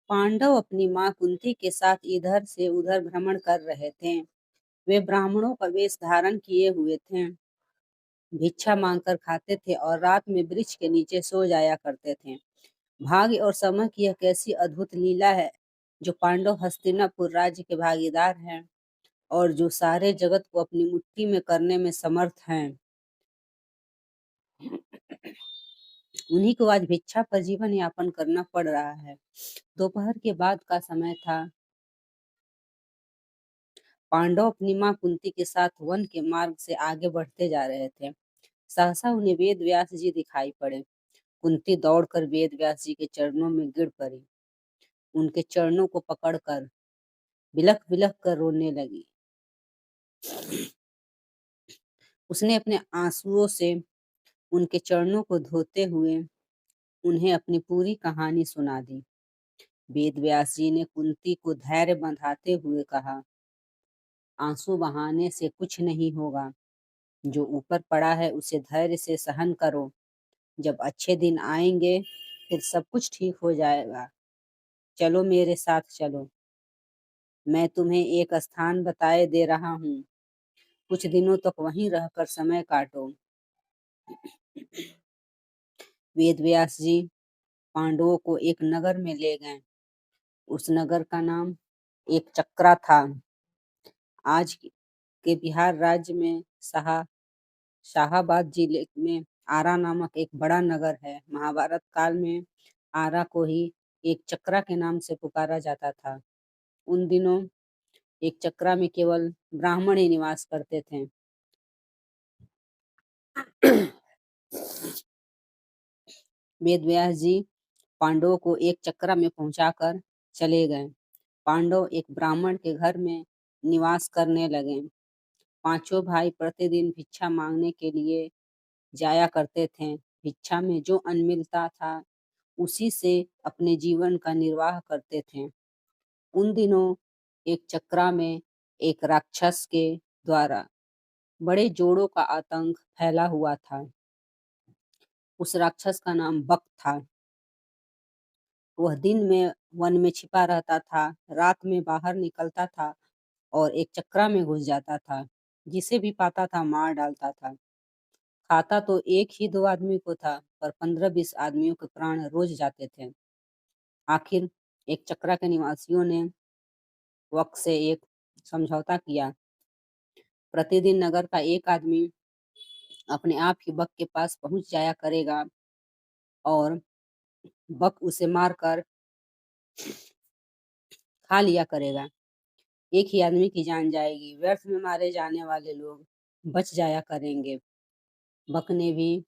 पांडव अपनी माँ कुंती के साथ इधर से उधर भ्रमण कर रहे थे। वे ब्राह्मणों का वेश धारण किए हुए थे, भिक्षा मांगकर खाते थे और रात में वृक्ष के नीचे सो जाया करते थे। भाग्य और समय की यह कैसी अद्भुत लीला है, जो पांडव हस्तिनापुर राज्य के भागीदार हैं और जो सारे जगत को अपनी मुट्ठी में करने में समर्थ हैं। उन्हीं को आज भिक्षा पर जीवन यापन करना पड़ रहा है। दोपहर के बाद का समय था। पांडव अपनी माँ कुंती के साथ वन के मार्ग से आगे बढ़ते जा रहे थे। सहसा उन्हें वेद व्यास जी दिखाई पड़े। कुंती दौड़कर वेद व्यास जी के चरणों में गिर पड़ी। उनके चरणों को पकड़कर बिलख बिलख कर रोने लगी। उसने अपने आंसुओं से उनके चरणों को धोते हुए उन्हें अपनी पूरी कहानी सुना दी। वेद व्यास जी ने कुंती को धैर्य बंधाते हुए कहा, आंसू बहाने से कुछ नहीं होगा। जो ऊपर पड़ा है उसे धैर्य से सहन करो। जब अच्छे दिन आएंगे फिर सब कुछ ठीक हो जाएगा। चलो मेरे साथ चलो। मैं तुम्हें एक स्थान बताए दे रहा हूँ। कुछ दिनों तक वहीं रहकर समय काटो। वेद व्यास जी पांडवों को एक नगर में ले गए। उस नगर का नाम एक चक्रा था। आज के बिहार राज्य में शाहाबाद जिले में आरा नामक एक बड़ा नगर है। महाभारत काल में आरा को ही एक चक्रा के नाम से पुकारा जाता था। उन दिनों एक चक्रा में केवल ब्राह्मण ही निवास करते थे। वेदव्यास जी पांडवों को एक चक्रा में पहुंचाकर चले गए। पांडव एक ब्राह्मण के घर में निवास करने लगे। पांचों भाई प्रतिदिन भिक्षा मांगने के लिए जाया करते थे। भिक्षा में जो अन्न मिलता था उसी से अपने जीवन का निर्वाह करते थे। उन दिनों एक चक्रा में एक राक्षस के द्वारा बड़े जोड़ों का आतंक फैला हुआ था। उस राक्षस का नाम बक था। वह दिन में वन में छिपा रहता था, रात में बाहर निकलता था और एक चक्रा में घुस जाता था। जिसे भी पाता था मार डालता था। खाता तो एक ही दो आदमी को था, पर 15-20 आदमियों के प्राण रोज जाते थे। आखिर एक चक्रा के निवासियों ने वक्त से एक समझौता किया। प्रतिदिन नगर का एक आदमी अपने आप ही बक के पास पहुंच जाया करेगा और बक उसे मारकर खा लिया करेगा। एक ही आदमी की जान जाएगी। व्यर्थ में मारे जाने वाले लोग बच जाया करेंगे। बक ने भी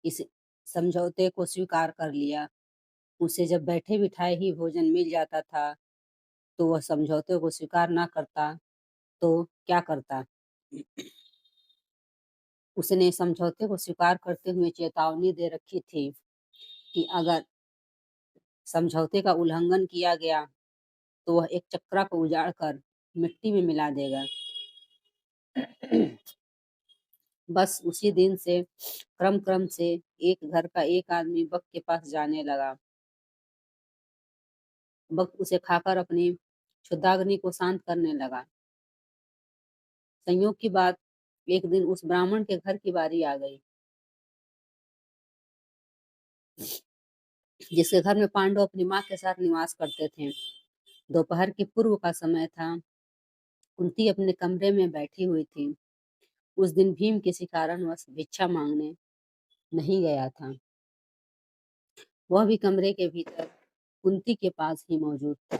इस समझौते को स्वीकार कर लिया। उसे जब बैठे बिठाए ही भोजन मिल जाता था तो वह समझौते को स्वीकार ना करता तो क्या करता। उसने समझौते को स्वीकार करते हुए चेतावनी दे रखी थी कि अगर समझौते का उल्लंघन किया गया तो वह एक चक्रा को उजाड़ कर मिट्टी में मिला देगा। बस उसी दिन से क्रम क्रम से एक घर का एक आदमी बक के पास जाने लगा। बक उसे खाकर अपनी क्षुधाग्नि को शांत करने लगा। संयोग की बात, एक दिन उस ब्राह्मण के घर की बारी आ गई, जिसके घर में पांडव अपनी माँ के साथ निवास करते थे। दोपहर के पूर्व का समय था। कुंती अपने कमरे में बैठी हुई थी। उस दिन भीम किसी कारणवश भिक्षा मांगने नहीं गया था। वह भी कमरे के भीतर कुंती के पास ही मौजूद था।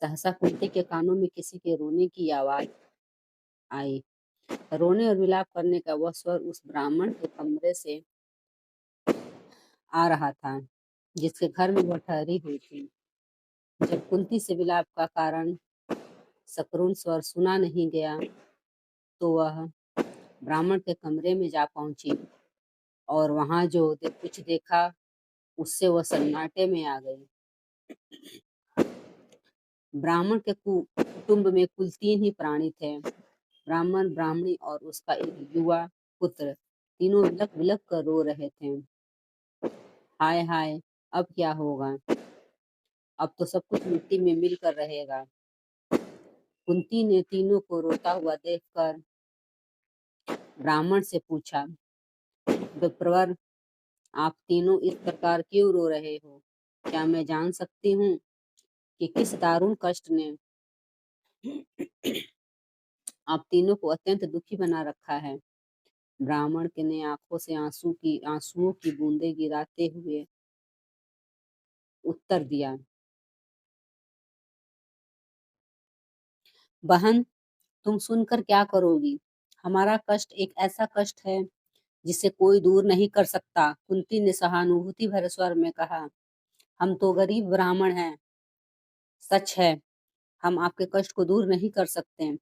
सहसा कुंती के कानों में किसी के रोने की आवाज आई। रोने और विलाप करने का वह स्वर उस ब्राह्मण के कमरे से आ रहा था, जिसके घर में वह ठहरी हुई थी। जब कुंती से विलाप का कारण सकरुण स्वर सुना नहीं गया तो वह ब्राह्मण के कमरे में जा पहुंची और वहां जो कुछ देखा उससे वह सन्नाटे में आ गई। ब्राह्मण के कुटुंब में कुल 3 ही प्राणी थे, ब्राह्मण, ब्राह्मणी और उसका एक युवा पुत्र। तीनों विलख विलख कर रो रहे थे। हाय हाय, अब क्या होगा? अब तो सब कुछ मिट्टी में मिलकर रहेगा। कुंती ने तीनों को रोता हुआ देखकर ब्राह्मण से पूछा, विप्रवर, आप तीनों इस प्रकार क्यों रो रहे हो? क्या मैं जान सकती हूँ कि किस दारुण कष्ट ने आप तीनों को अत्यंत दुखी बना रखा है? ब्राह्मण के ने आंखों से आंसुओं की बूंदें गिराते हुए उत्तर दिया, बहन, तुम सुनकर क्या करोगी? हमारा कष्ट एक ऐसा कष्ट है जिसे कोई दूर नहीं कर सकता। कुंती ने सहानुभूति भरे स्वर में कहा, हम तो गरीब ब्राह्मण हैं। सच है, हम आपके कष्ट को दूर नहीं कर सकते,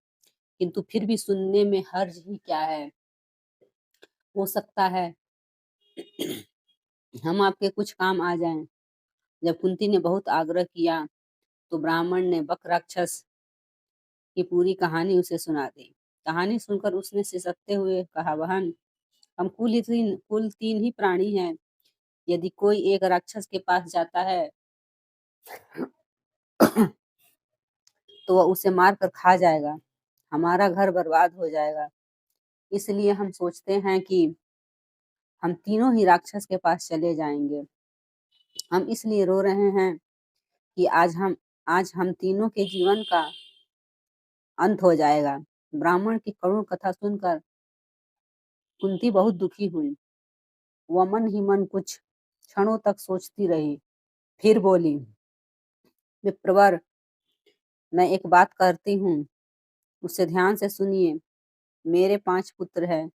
किंतु फिर भी सुनने में हर्ज ही क्या है? हो सकता है हम आपके कुछ काम आ जाएं। जब कुंती ने बहुत आग्रह किया तो ब्राह्मण ने बक राक्षस की पूरी कहानी उसे सुना दी। कहानी सुनकर उसने सिसकते हुए कहा, बहन, हम कुल तीन ही प्राणी हैं। यदि कोई एक राक्षस के पास जाता है तो वह उसे मार कर खा जाएगा, हमारा घर बर्बाद हो जाएगा। इसलिए हम सोचते हैं कि हम तीनों ही राक्षस के पास चले जाएंगे। हम इसलिए रो रहे हैं कि आज हम तीनों के जीवन का अंत हो जाएगा। ब्राह्मण की करुण कथा सुनकर कुंती बहुत दुखी हुई। वह मन ही मन कुछ क्षणों तक सोचती रही, फिर बोली, विप्रवर, मैं एक बात करती हूँ, उसे ध्यान से सुनिए। मेरे 5 पुत्र हैं।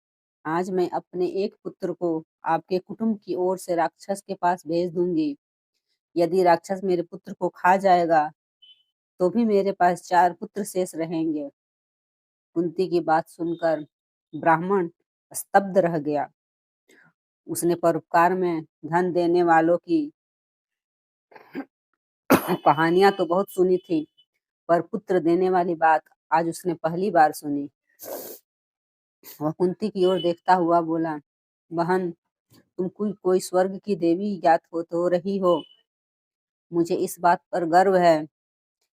आज मैं अपने एक पुत्र को आपके कुटुंब की ओर से राक्षस के पास भेज दूंगी। यदि राक्षस मेरे पुत्र को खा जाएगा तो भी मेरे पास 4 पुत्र शेष रहेंगे। कुंती की बात सुनकर ब्राह्मण स्तब्ध रह गया। उसने परोपकार में धन देने वालों की कहानियां तो बहुत सुनी थी, पर पुत्र देने वाली बात आज उसने पहली बार सुनी। वह कुंती की ओर देखता हुआ बोला, बहन, तुम कोई स्वर्ग की देवी ज्ञात हो रही हो। मुझे इस बात पर गर्व है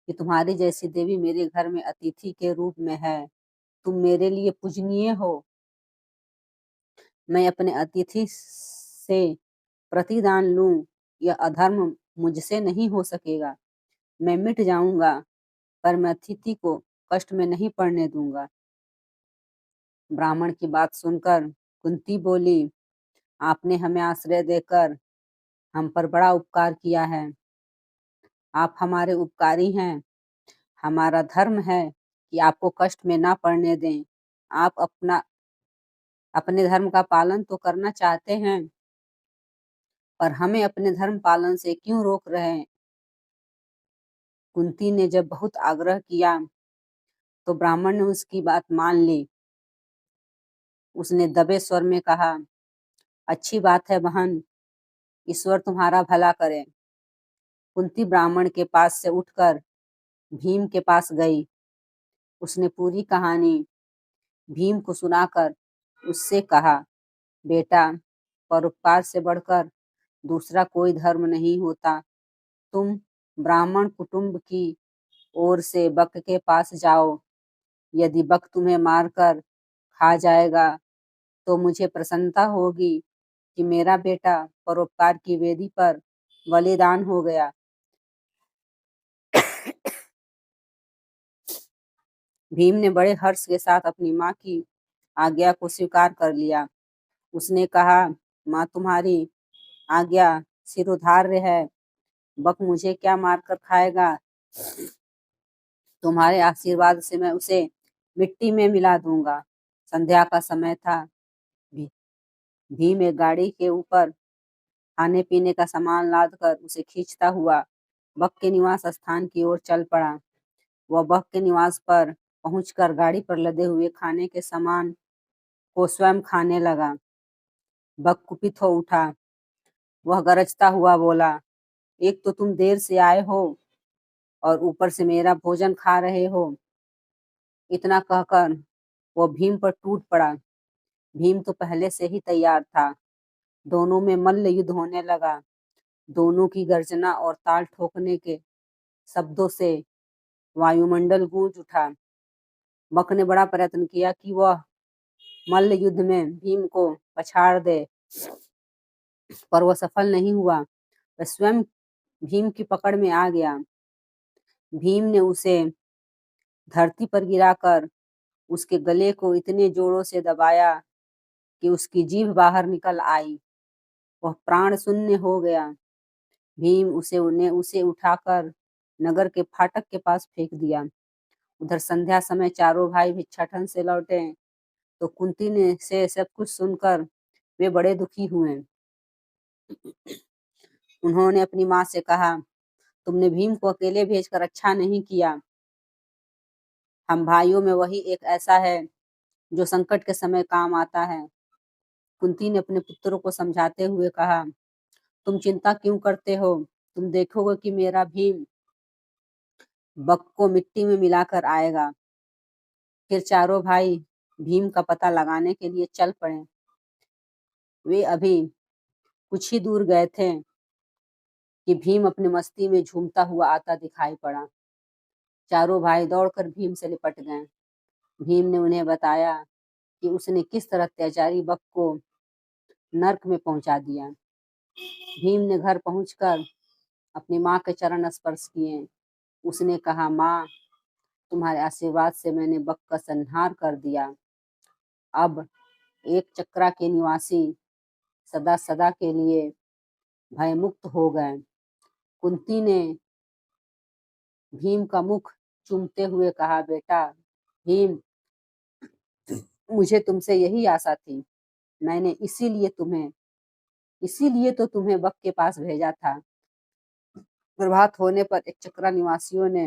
कि तुम्हारी जैसी देवी मेरे घर में अतिथि के रूप में है। तुम मेरे लिए पूजनीय हो। मैं अपने अतिथि से प्रतिदान लूं, यह अधर्म मुझसे नहीं हो सकेगा। मैं मिट जाऊंगा, पर मैं अतिथि को कष्ट में नहीं पड़ने दूंगा। ब्राह्मण की बात सुनकर कुंती बोली, आपने हमें आश्रय देकर हम पर बड़ा उपकार किया है। आप हमारे उपकारी हैं। हमारा धर्म है कि आपको कष्ट में ना पड़ने दें। आप अपने धर्म का पालन तो करना चाहते हैं, पर हमें अपने धर्म पालन से क्यों रोक रहे हैं? कुंती ने जब बहुत आग्रह किया तो ब्राह्मण ने उसकी बात मान ली। उसने दबे स्वर में कहा, अच्छी बात है बहन, ईश्वर तुम्हारा भला करे। कुंती ब्राह्मण के पास से उठकर भीम के पास गई। उसने पूरी कहानी भीम को सुनाकर उससे कहा, बेटा, परोपकार से बढ़कर दूसरा कोई धर्म नहीं होता। तुम ब्राह्मण कुटुंब की ओर से बक के पास जाओ। यदि बक तुम्हें मारकर खा जाएगा तो मुझे प्रसन्नता होगी कि मेरा बेटा परोपकार की वेदी पर बलिदान हो गया। भीम ने बड़े हर्ष के साथ अपनी माँ की आज्ञा को स्वीकार कर लिया। उसने कहा, माँ, तुम्हारी आज्ञा शिरोधार्य है। बक मुझे क्या मारकर खाएगा? तुम्हारे आशीर्वाद से मैं उसे मिट्टी में मिला दूंगा। संध्या का समय था। भी- भीम एक गाड़ी के ऊपर खाने पीने का सामान लाद कर उसे खींचता हुआ बक के निवास स्थान की ओर चल पड़ा। वह बक के निवास पर पहुंचकर गाड़ी पर लदे हुए खाने के सामान को स्वयं खाने लगा। बक कुपित हो उठा। वह गरजता हुआ बोला, एक तो तुम देर से आए हो और ऊपर से मेरा भोजन खा रहे हो। इतना कहकर वह भीम पर टूट पड़ा। भीम तो पहले से ही तैयार था। दोनों में मल्ल युद्ध होने लगा। दोनों की गर्जना और ताल ठोकने के शब्दों से वायुमंडल गूंज उठा। बक ने बड़ा प्रयत्न किया कि वह मल्ल युद्ध में भीम को पछाड़ दे, पर वह सफल नहीं हुआ। वह स्वयं भीम की पकड़ में आ गया। भीम ने उसे धरती पर गिराकर उसके गले को इतने जोरों से दबाया कि उसकी जीभ बाहर निकल आई। वह प्राण शून्य हो गया। भीम उसे उठाकर नगर के फाटक के पास फेंक दिया। उधर संध्या समय चारों भाई भिक्षाटन से लौटे तो कुंती ने से सब कुछ सुनकर वे बड़े दुखी हुए। उन्होंने अपनी माँ से कहा, तुमने भीम को अकेले भेजकर अच्छा नहीं किया। हम भाइयों में वही एक ऐसा है जो संकट के समय काम आता है। कुंती ने अपने पुत्रों को समझाते हुए कहा, तुम चिंता क्यों करते हो? तुम देखोगे कि मेरा भीम बक को मिट्टी में मिलाकर आएगा। फिर चारों भाई भीम का पता लगाने के लिए चल पड़े। वे अभी कुछ ही दूर गए थे कि भीम अपनी मस्ती में झूमता हुआ आता दिखाई पड़ा। चारों भाई दौड़कर भीम से लिपट गए। भीम ने उन्हें बताया कि उसने किस तरह अत्याचारी बक को नर्क में पहुंचा दिया। भीम ने घर पहुंचकर अपनी माँ के चरण स्पर्श किए। उसने कहा, माँ, तुम्हारे आशीर्वाद से मैंने बक का संहार कर दिया। अब एक चक्रा के निवासी सदा सदा के लिए भयमुक्त हो गए। कुंती ने भीम का मुख चूमते हुए कहा, बेटा भीम, मुझे तुमसे यही आशा थी। मैंने इसीलिए तो तुम्हें बक के पास भेजा था। प्रभात होने पर एक चक्रा निवासियों ने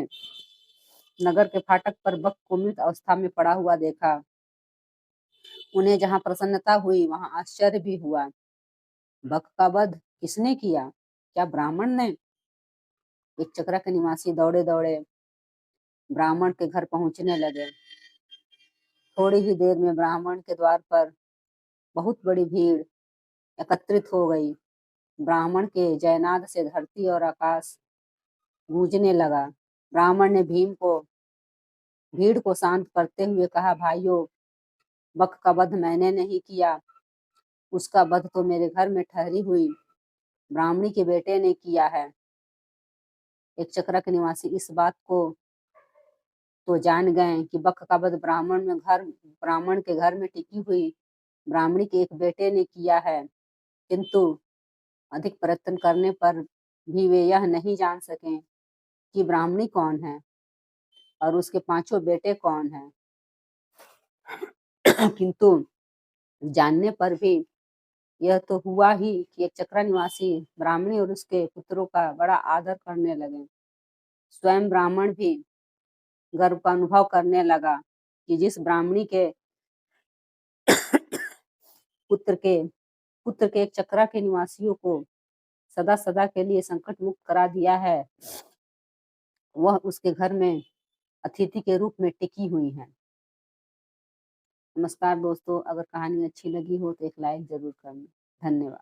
नगर के फाटक पर बक को मृत अवस्था में पड़ा हुआ देखा। उन्हें जहां प्रसन्नता हुई वहां आश्चर्य भी हुआ। बक का वध किसने किया? क्या ब्राह्मण ने? एक चक्रा के निवासी दौड़े दौड़े ब्राह्मण के घर पहुंचने लगे। थोड़ी ही देर में ब्राह्मण के द्वार पर बहुत बड़ी भीड़ एकत्रित हो गई। ब्राह्मण के जयनाद से धरती और आकाश गूंजने लगा। ब्राह्मण ने भीड़ को शांत करते हुए कहा, भाइयों, बक का वध मैंने नहीं किया। उसका वध तो मेरे घर में ठहरी हुई ब्राह्मणी के बेटे ने किया है। एक चक्रा के निवासी इस बात को तो जान गए कि बक का वध ब्राह्मण के घर में टिकी हुई ब्राह्मणी के एक बेटे ने किया है, किंतु अधिक प्रयत्न करने पर भी वे यह नहीं जान सके कि ब्राह्मणी कौन है और उसके पांचों बेटे कौन हैं। किंतु जानने पर भी यह तो हुआ ही कि एक चक्रा निवासी ब्राह्मणी और उसके पुत्रों का बड़ा आदर करने लगे। स्वयं ब्राह्मण भी गर्व का अनुभव करने लगा कि जिस ब्राह्मणी के पुत्र के एक चक्रा के निवासियों को सदा सदा के लिए संकट मुक्त करा दिया है, वह उसके घर में अतिथि के रूप में टिकी हुई है। नमस्कार दोस्तों, अगर कहानी अच्छी लगी हो तो एक लाइक जरूर करना। धन्यवाद।